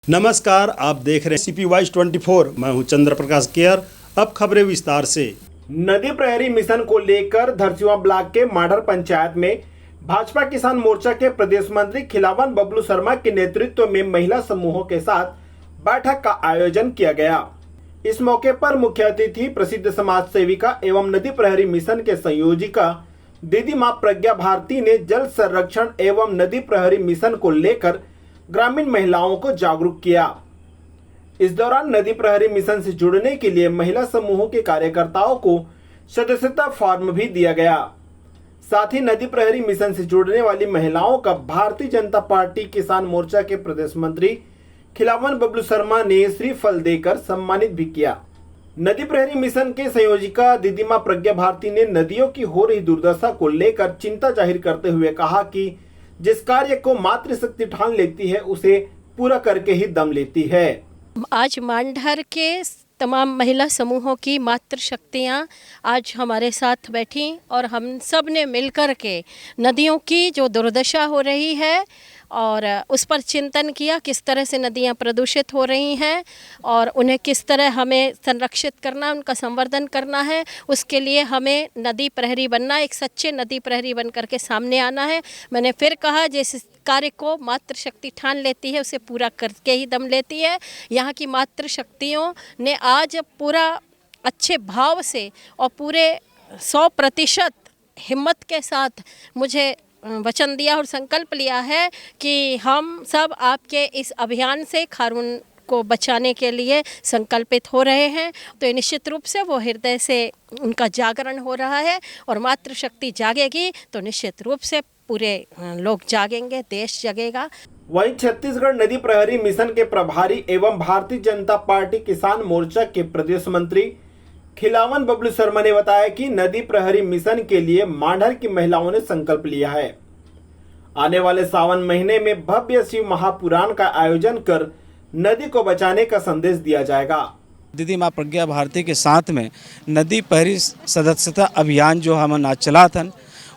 नमस्कार, आप देख रहे हैं सीपी वाइज 24। मैं हूं चंद्र प्रकाश केयर। अब खबरें विस्तार से। नदी प्रहरी मिशन को लेकर धरसींवा ब्लॉक के माढ़र पंचायत में भाजपा किसान मोर्चा के प्रदेश मंत्री खिलावन बबलू शर्मा के नेतृत्व में महिला समूहों के साथ बैठक का आयोजन किया गया। इस मौके पर मुख्य अतिथि प्रसिद्ध समाज सेविका एवं नदी प्रहरी मिशन के संयोजिका दीदी मां प्रज्ञा भारती ने जल संरक्षण एवं नदी प्रहरी मिशन को लेकर ग्रामीण महिलाओं को जागरूक किया। इस दौरान नदी प्रहरी मिशन से जुड़ने के लिए महिला समूहों के कार्यकर्ताओं को सदस्यता फॉर्म भी दिया गया। साथ ही नदी प्रहरी मिशन से जुड़ने वाली महिलाओं का भारतीय जनता पार्टी किसान मोर्चा के प्रदेश मंत्री खिलावन बबलू शर्मा ने श्रीफल देकर सम्मानित भी किया। नदी प्रहरी मिशन के संयोजिका दीदी मां प्रज्ञा भारती ने नदियों की हो रही दुर्दशा को लेकर चिंता जाहिर करते हुए कहा कि जिस कार्य को मातृशक्ति ठान लेती है उसे पूरा करके ही दम लेती है। आज मांढर के तमाम महिला समूहों की मातृशक्तियाँ आज हमारे साथ बैठी और हम सब ने मिलकर के नदियों की जो दुर्दशा हो रही है और उस पर चिंतन किया, किस तरह से नदियाँ प्रदूषित हो रही हैं और उन्हें किस तरह हमें संरक्षित करना, उनका संवर्धन करना है। उसके लिए हमें नदी प्रहरी बनना, एक सच्चे नदी प्रहरी बन करके सामने आना है। मैंने फिर कहा, जिस कार्य को मातृशक्ति ठान लेती है उसे पूरा करके ही दम लेती है। यहाँ की मातृशक्तियों ने आज पूरा अच्छे भाव से और पूरे 100% हिम्मत के साथ मुझे वचन दिया और संकल्प लिया है कि हम सब आपके इस अभियान से खारून को बचाने के लिए संकल्पित हो रहे हैं। तो निश्चित रूप से वो हृदय से उनका जागरण हो रहा है और मातृशक्ति जागेगी तो निश्चित रूप से पूरे लोग जागेंगे, देश जगेगा। वहीं छत्तीसगढ़ नदी प्रहरी मिशन के प्रभारी एवं भारतीय जनता पार्टी किसान मोर्चा के प्रदेश मंत्री खिलावन बबलू शर्मा ने बताया कि नदी प्रहरी मिशन के लिए मांढर की महिलाओं ने संकल्प लिया है। आने वाले सावन महीने में भव्य शिव महापुराण का आयोजन कर नदी को बचाने का संदेश दिया जाएगा। दीदी मां प्रज्ञा भारती के साथ में नदी प्रहरी सदस्यता अभियान जो हम आज चला था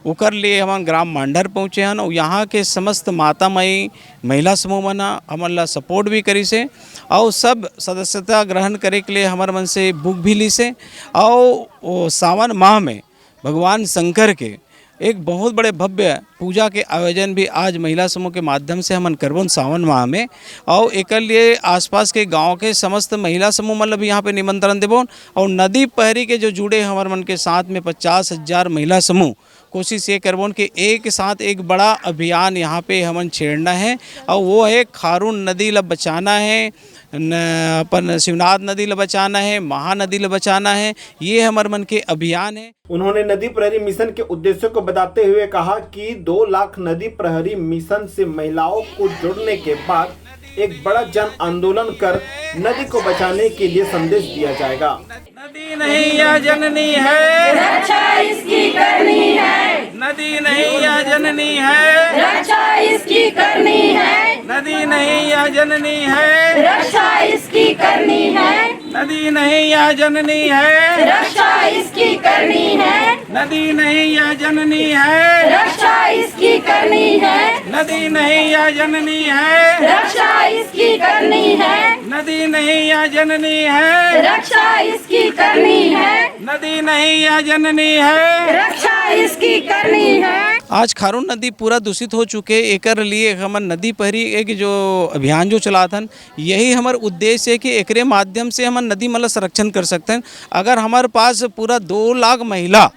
ओकर लिए हम ग्राम मांढर पहुँचे हैं और यहाँ के समस्त माता मई महिला समूह मना हमारा सपोर्ट भी करी से और सब सदस्यता ग्रहण करे के लिए हमारे मन से बुक भी ली से। और सावन माह में भगवान शंकर के एक बहुत बड़े भव्य पूजा के आयोजन भी आज महिला समूह के माध्यम से हम करबन सावन माह में। और एक लिए आसपास के गांव के समस्त महिला समूह मतलब यहाँ पे निमंत्रण देबोन और नदी प्रहरी के जो जुड़े हमारे मन के साथ में 50,000 महिला समूह कोशिश ये करबोन कि एक साथ एक बड़ा अभियान यहाँ पे हमन छेड़ना है और वो है खारून नदी ला बचाना है, अपन शिवनाथ नदी ला बचाना है, महानदी ला बचाना है। ये हमारे मन के अभियान है। उन्होंने नदी प्रहरी मिशन के उद्देश्य को बताते हुए कहा कि 2 लाख नदी प्रहरी मिशन से महिलाओं को जुड़ने के बाद एक बड़ा जन आंदोलन कर नदी को बचाने के लिए संदेश दिया जाएगा। नदी नहीं यह जननी है, रक्षा इसकी करनी है। नदी नहीं यह जननी है, रक्षा इसकी करनी है। नदी नहीं यह जननी है, रक्षा इसकी करनी है। नदी नहीं यह जननी है, रक्षा इसकी करनी है। नदी नहीं यह जननी है, रक्षा इसकी करनी है। नदी नहीं यह जननी है, रक्षा इसकी करनी है। नदी नहीं यह जननी है, रक्षा इसकी करनी है। नदी नहीं यह जननी है, रक्षा इसकी करनी है। आज खारून नदी पूरा दूषित हो चुके, एकर लिए हमार नदी प्रहरी एक जो अभियान जो चलाथन यही हमार उद्देश्य है कि एकरे माध्यम से हम नदी मतलब संरक्षण कर सकते हैं। अगर हमारे पास पूरा 2 लाख महिला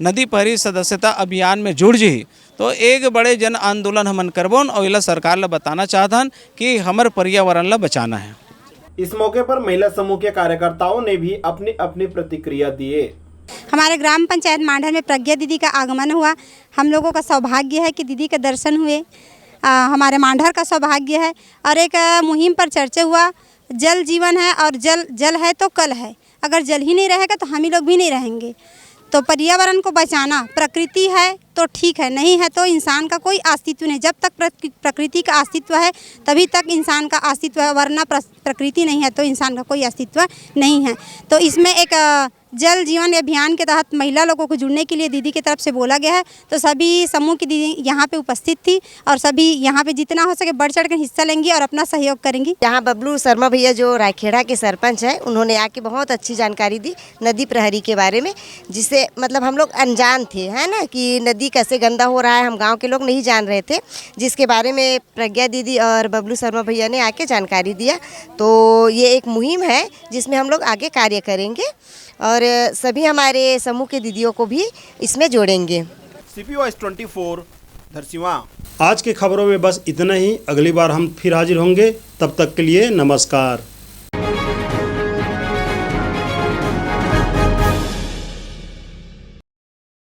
नदी प्रहरी सदस्यता अभियान में जुड़ जी तो एक बड़े जन आंदोलन हमन करबोन और इला सरकार ला बताना चाहतन कि हमारे पर्यावरण ला बचाना है। इस मौके पर महिला समूह के कार्यकर्ताओं ने भी अपनी अपनी प्रतिक्रिया दिए। हमारे ग्राम पंचायत मांढर में प्रज्ञा दीदी का आगमन हुआ। हम लोगों का सौभाग्य है कि दीदी के दर्शन हुए। हमारे मांढर का सौभाग्य है और एक मुहिम पर चर्चा हुआ। जल जीवन है और जल है तो कल है। अगर जल ही नहीं रहेगा तो हम ही लोग भी नहीं रहेंगे। तो पर्यावरण को बचाना, प्रकृति है तो ठीक है, नहीं है तो इंसान का कोई अस्तित्व नहीं। जब तक प्रकृति का अस्तित्व है तभी तक इंसान का अस्तित्व है, वरना प्रकृति नहीं है तो इंसान का कोई अस्तित्व नहीं है। तो इसमें एक जल जीवन अभियान के तहत महिला लोगों को जुड़ने के लिए दीदी की तरफ से बोला गया है। तो सभी समूह की दीदी यहाँ पे उपस्थित थी और सभी यहाँ पे जितना हो सके बढ़ चढ़ कर हिस्सा लेंगी और अपना सहयोग करेंगी। यहाँ बबलू शर्मा भैया जो रायखेड़ा के सरपंच है, उन्होंने आके बहुत अच्छी जानकारी दी नदी प्रहरी के बारे में, जिससे मतलब हम लोग अनजान थे, है ना, कि नदी कैसे गंदा हो रहा है, हम गाँव के लोग नहीं जान रहे थे, जिसके बारे में प्रज्ञा दीदी और बबलू शर्मा भैया ने आके जानकारी दिया। तो ये एक मुहिम है जिसमें हम लोग आगे कार्य करेंगे और सभी हमारे समूह के दीदियों को भी इसमें जोड़ेंगे। CP Voice 24 Dharsiwa. आज की खबरों में बस इतना ही। अगली बार हम फिर हाजिर होंगे, तब तक के लिए नमस्कार।